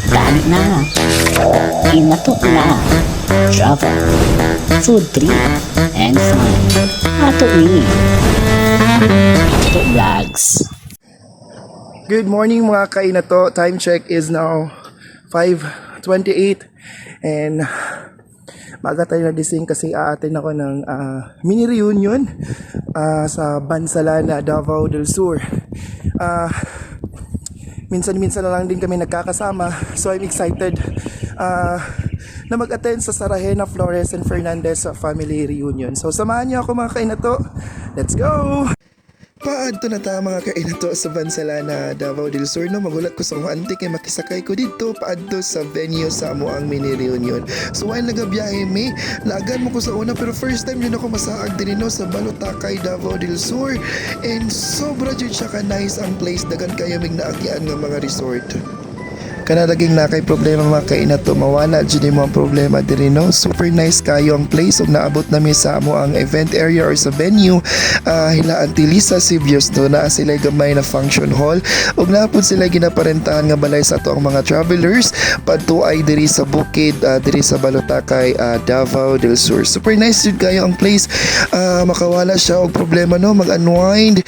Gani na. Inato na. Travel, food trip, and fun. Ato ni. Ito vlogs. Good morning mga kainato. Time check is now 5:28 and maaga tayo nagising kasi aatin ako ng mini reunion sa Bansalana, Davao del Sur. Minsan-minsan na lang din kami nagkakasama, so I'm excited na mag-attend sa Sarahena Flores and Fernandez family reunion. So samahan niyo ako mga kainato. Let's go! Paadto na ta mga kainato sa Bansalana, Davao del Sur. No, magulat ko sa mga auntie kay makisakay ko dito paadto sa venue sa amoang mini reunion. So while nagabiyahe mi, laagan mo ko sa una pero first time yun ako masaag din no sa Balutakay, Davao del Sur. And sobra jud siya ka nice ang place, dagan kayo mig naagian nga mga resort. Kana laging nakay problema mga kainato, mawala dyan mo ang problema diri no. Super nice kayo ang place ug naabot nami sa amo ang event area or sa venue. Hila Auntie Lisa Sibios do na sila gamay na function hall ug napud sila ginaparentahan nga balay sa ato ang mga travelers padtuay diri sa bukid diri sa Balutakay, Davao del Sur. Super nice jud kayo ang place. Makawala siya og problema no, mag-unwind,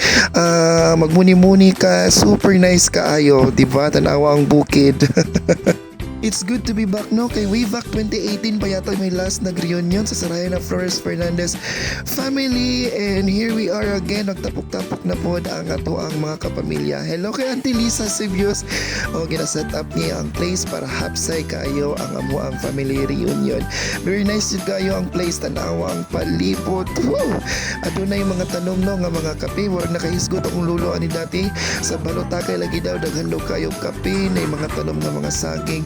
magmuni-muni ka, super nice kaayo, di ba? Tanawa ang bukid. It's good to be back no, kay way back 2018 pa yata may last nag-reunion sa Sarahena Flores Fernandez family, and here we are again, nagtapok-tapok na pod ang ato ang mga kapamilya. Hello kay Auntie Lisa Sibios. Gina-set up niya ang place para hapsay kayo ang amo ang family reunion. Very nice jud kayo ang place, tanawa ang palibot. Adunay mga tanom no nga mga kape, wag nakahisgot akong lulo ani dati sa Balutakay lagi daw daghan daw kayo kape, nay mga tanom nga mga saging.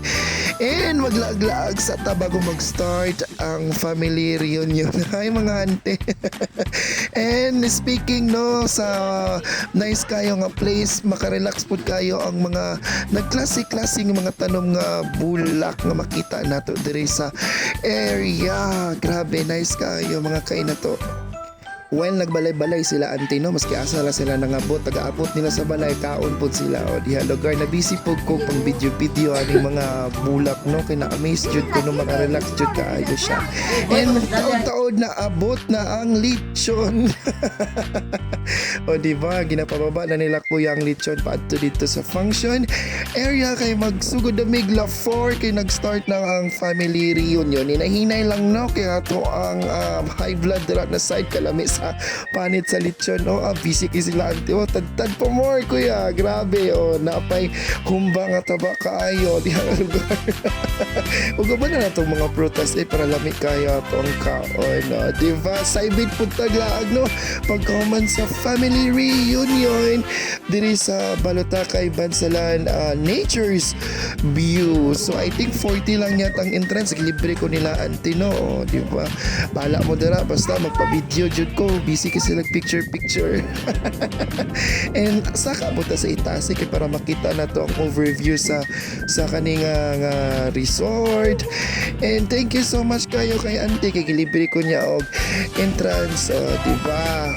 And maglaag-laag sa bago mag-start ang family reunion. Hi mga ante. And speaking no sa nice kayo nga place, makarelax pod kayo ang mga nagklase-klase ng mga tanom nga bulak nga makita nato diri sa area. Grabe nice kayo mga kainato. When nagbalay-balay sila auntie no, maski asa la sila nangabot, taga-abot nila sa balay, kaon pod sila o diha lugar na busy pod ko pang video aning mga bulak no, kay na-amaze jud ko no, maka-relax jud kaayo siya. And taod-taod na abot na ang lechon. O di ba, ginapababa na nila kuya ang lechon paadto dito sa function area kay magsugod na migla 4 kay nag-start na ang family reunion. Hinahinay lang no, kay ato ang high blood dira na side kalami sa panit sa lechon. Busy kay sila auntie. Tad pa more kuya, grabe napay humbang at taba kaayo diha nga lugar. Ug ba na natong mga prutas para lamig kayo atong kaon no, di ba? Saibit pud taglaag no, pagkahuman sa family reunion diri sa Balutakay, Bansalan, Nature's View. So I think 40 lang yata ang entrance, libre ko nila auntie no, di ba? Bahala mo dira basta magpa-video jud ko, busy kasi sila picture. And saka mo ta sa itaas kay para makita na to ang overview sa kaning nga resort. And thank you so much kayo kay auntie kay gilibre ko niya og entrance, di ba?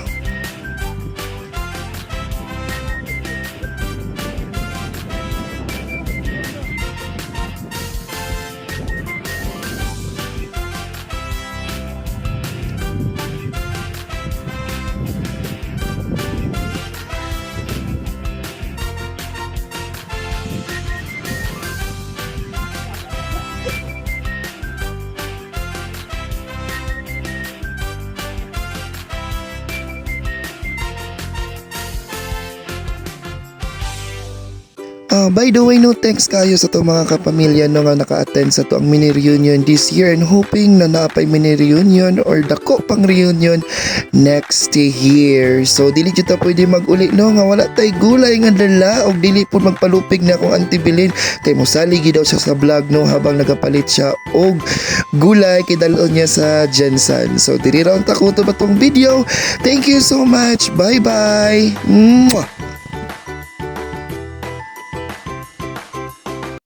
By the way, no, thanks kayo sa to mga kapamilya no nga naka-attend sa to ang mini reunion this year, and hoping na napay mini reunion or dako pang reunion next year. So dili jud ta pwede mag-uli no nga wala tay gulay nga dala, og dili pud magpalupig na akong Auntie Bilin kay mosaligi daw siya sa vlog no habang nagapalit siya og gulay kay dalon niya sa Jensen. So diri ra ta ko to batong video. Thank you so much. Bye bye. Mwah!